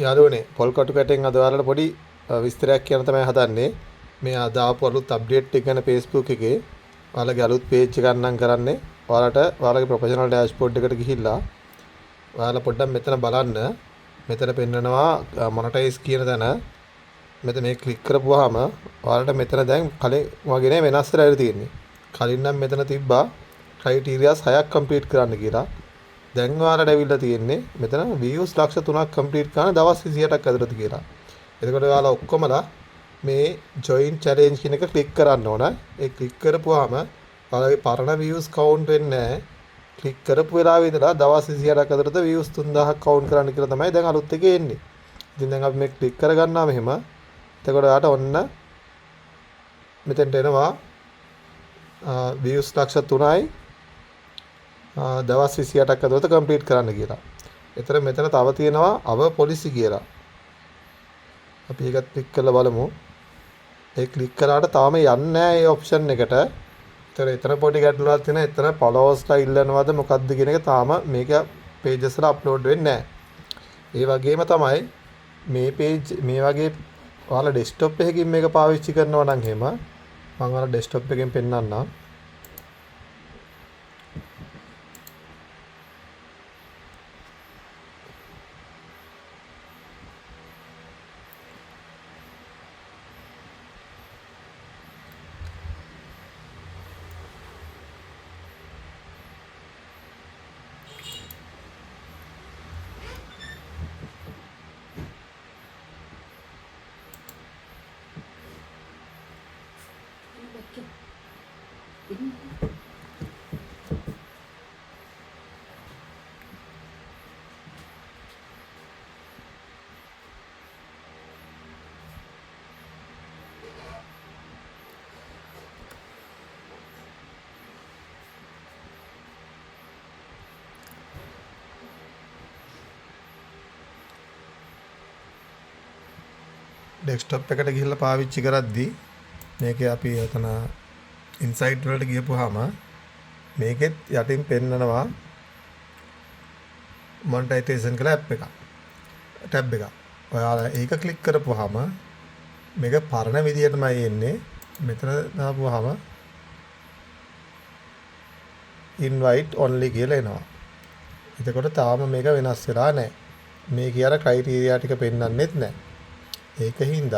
යාළුවනේ පොල් කටු කැටෙන් අද ඔයාලට පොඩි විස්තරයක් කියන්න තමයි හදන්නේ. මේ අද ආපු අලුත් අප්ඩේට් එක ගැන Facebook එකේ ඔයාලගේ අලුත් පේජ් එකක් නම් කරන්නේ. ඔයාලට ඔයාලගේ ප්‍රොෆෙෂනල් ඩෑෂ්බෝඩ් එකට ගිහිල්ලා ඔයාලා පොඩ්ඩක් මෙතන බලන්න. මෙතන පෙන්නනවා මොනටයිස් කියන තැන. මෙතන මේ ක්ලික් කරපුවාම ඔයාලට මෙතන දැන් කලින් වගේ නේ වෙනස් වෙලා තියෙන්නේ. කලින් නම් මෙතන තිබ්බා ක්‍රයිටීරියාස් 6ක් කම්ප්ලීට් කරන්න කියලා. දැන් ඔයාලට ඇවිල්ලා තියෙන්නේ මෙතන views ලක්ෂ 3ක් කම්ප්ලීට් කරන දවස් 28ක් ඇතුළත කියලා. එතකොට ඔයාලා ඔක්කොමලා මේ join challenge කියන එක ක්ලික් කරන්න ඕන. ඒ ක්ලික් කරපුවාම ඔයාලගේ පරණ views count වෙන්නේ නැහැ. ක්ලික් කරපු වෙලාවේ ඉඳලා දවස් 28ක් ඇතුළත views 3000ක් count කරන්න කියලා තමයි දැන් අලුත් එකේ එන්නේ. ඉතින් දැන් අපි මේ ක්ලික් කරගන්නවා මෙහෙම. එතකොට ඔයාලට ඔන්න මෙතෙන්ට එනවා views ලක්ෂ 3යි දවස් 28ක් ඇතුළත කම්ප්ලීට් කරන්න කියලා. එතන මෙතන තව තියෙනවා අව පොලිසි කියලා. අපි ඒකත් ක්ලික් කරලා බලමු. ඒ ක්ලික් කරාට තාම යන්නේ නැහැ මේ ඔප්ෂන් එකට. එතන පොඩි ගැටලුවක් තියෙනවා. එතන followers-ලා ඉල්ලනවද මොකද්ද කියන එක තාම මේක pages වල අප්ලෝඩ් වෙන්නේ නැහැ. ඒ වගේම තමයි මේ page මේ වගේ ඔයාලා desktop එකකින් මේක පාවිච්චි කරනවා නම් එහෙම මම ඔයාලා desktop එකෙන් පෙන්නන්නම්. ඩෙස්ක්ටොප් එකට ගිහිල්ලා පාවිච්චි කරද්දී මේකේ අපි එතන ඉන්සයිට් වලට ගියපුවාම මේකෙත් යටින් පෙන්නනවා මොනිටයිසේෂන් කියලා ඇප් එකක්. ටැබ් එකක්. ඔයාලා ඒක ක්ලික් කරපුවාම මේක පරණ විදියටමයි එන්නේ. මෙතන දාපුවාම invite only කියලා එනවා. එතකොට තාම මේක වෙනස් වෙලා නැහැ. මේ කියන ක්‍රයිටීරියා ටික පෙන්වන්නෙත් නැහැ. ඒකින්ද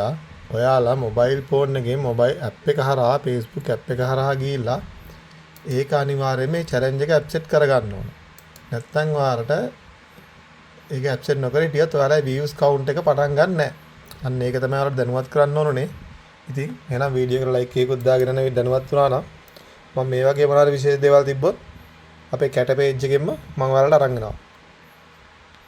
ඔයාලා මොබයිල් ෆෝන් එකේ මොබයිල් ඇප් එක හරහා Facebook ඇප් එක හරහා ගිහිල්ලා ඒක අනිවාර්යයෙන් මේ challenge එක accept කරගන්න ඕන. නැත්නම් ඔයාලට ඒක accept නොකර හිටියත් ඔයාලා views count එක පටන් ගන්න නැහැ. අන්න ඒක තමයි ඔයාලට දැනුවත් කරන්න ඕනනේ. ඉතින් එහෙනම් වීඩියෝ එකට like එකකුත් දාගෙන නම් දැනුවත් වුණා නම් මම මේ වගේ මොනවාරි විශේෂ දේවල් තිබ්බොත් අපේ කැට page එකෙන්ම මම ඔයාලට අරන් එනවා.